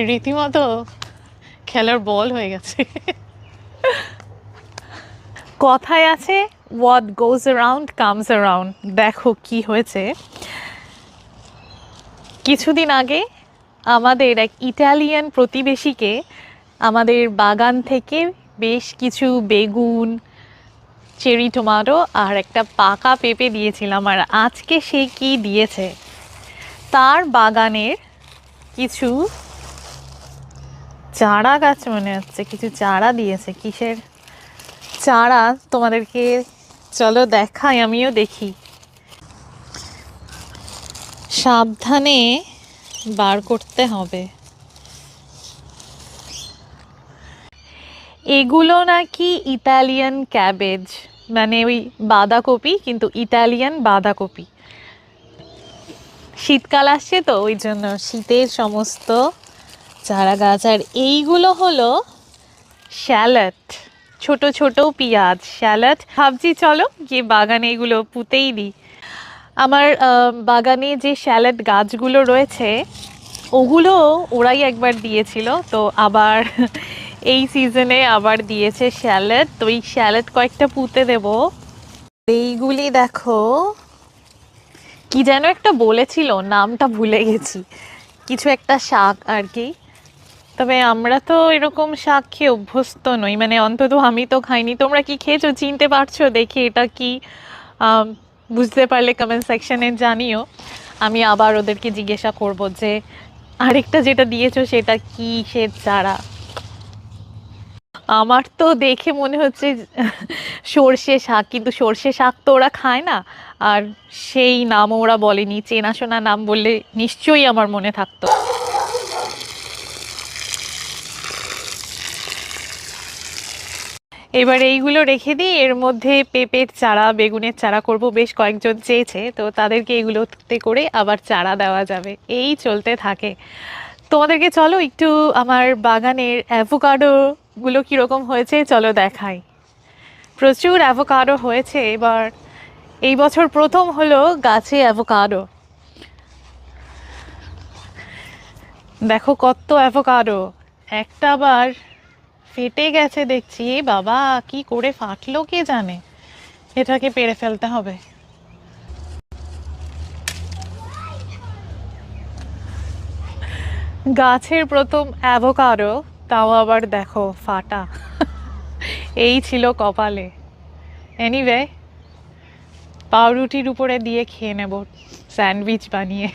রীতিমতো খেলার বল হয়ে গেছে। কথায় আছে what goes around comes around. দেখো কি হয়েছে, কিছুদিন আগে আমাদের এক ইটালিয়ান প্রতিবেশীকে আমাদের বাগান থেকে বেশ কিছু বেগুন, চেরি টমেটো আর একটা পাকা পেঁপে দিয়েছিলাম। আর আজকে সে কি দিয়েছে, তার বাগানের কিছু চারা গাছ, মনে হচ্ছে কিছু চারা দিয়েছে। কিসের চারা তোমাদেরকে চলো দেখাই, আমিও দেখি। সাবধানে বার করতে হবে। এগুলো নাকি ইতালিয়ান ক্যাবেজ, মানে ওই বাঁধাকপি, কিন্তু ইতালিয়ান বাঁধাকপি। শীতকাল আসছে তো ওই জন্য শীতের সমস্ত চারা গাছ। আর এইগুলো হলো স্যালাড, ছোট ছোট পেঁয়াজ স্যালাড। ভাবছি চলো গিয়ে বাগানে এগুলো পুঁতেই দিই। আমার বাগানে যে স্যালাড গাছগুলো রয়েছে ওগুলো ওরাই একবার দিয়েছিল, তো আবার এই সিজনে আবার দিয়েছে স্যালাড, তো এই স্যালাড কয়েকটা পুঁতে দেব। এইগুলি দেখো, কি যেন একটা বলেছিল, নামটা ভুলে গেছি, কিছু একটা শাক আর কি। তবে আমরা তো এরকম শাক খেয়ে অভ্যস্ত নই, মানে অন্তত আমি তো খাইনি। তোমরা কি খেয়েছো, চিনতে পারছো দেখে এটা কি? বুঝতে পারলে কমেন্ট সেকশনে জানিও, আমি আবার ওদেরকে জিজ্ঞাসা করব যে আরেকটা যেটা দিয়েছো সেটা কি সে চারা। আমার তো দেখে মনে হচ্ছে সর্ষে শাক, কিন্তু সর্ষে শাক তো ওরা খায় না, আর সেই নামও ওরা বলেনি। চেনাশোনা নাম বললে নিশ্চয়ই আমার মনে থাকতো। এবার এইগুলো রেখে দিই, এর মধ্যে পেঁপের চারা, বেগুনের চারা করব। বেশ কয়েকজন চেয়েছে, তো তাদেরকে এগুলোতে করে আবার চারা দেওয়া যাবে। এই চলতে থাকে। তোমাদেরকে চলো একটু আমার বাগানের অ্যাভোকাডো গুলো কীরকম হয়েছে চলো দেখাই। প্রচুর অ্যাভোকাডো হয়েছে এবার, এই বছর প্রথম হলো গাছে অ্যাভোকাডো। দেখো কত অ্যাভোকাডো, একটা আবার ফেটে গেছে দেখছি। বাবা, কি করে ফাটলো কে জানে, এটাকে পেড়ে ফেলতে হবে। গাছের প্রথম অ্যাভোকাডো, তাও আবার দেখো ফাটা। এই ছিল কপালে। এনিওয়ে, পাউরুটির উপরে দিয়ে খেয়ে নেব স্যান্ডউইচ বানিয়ে।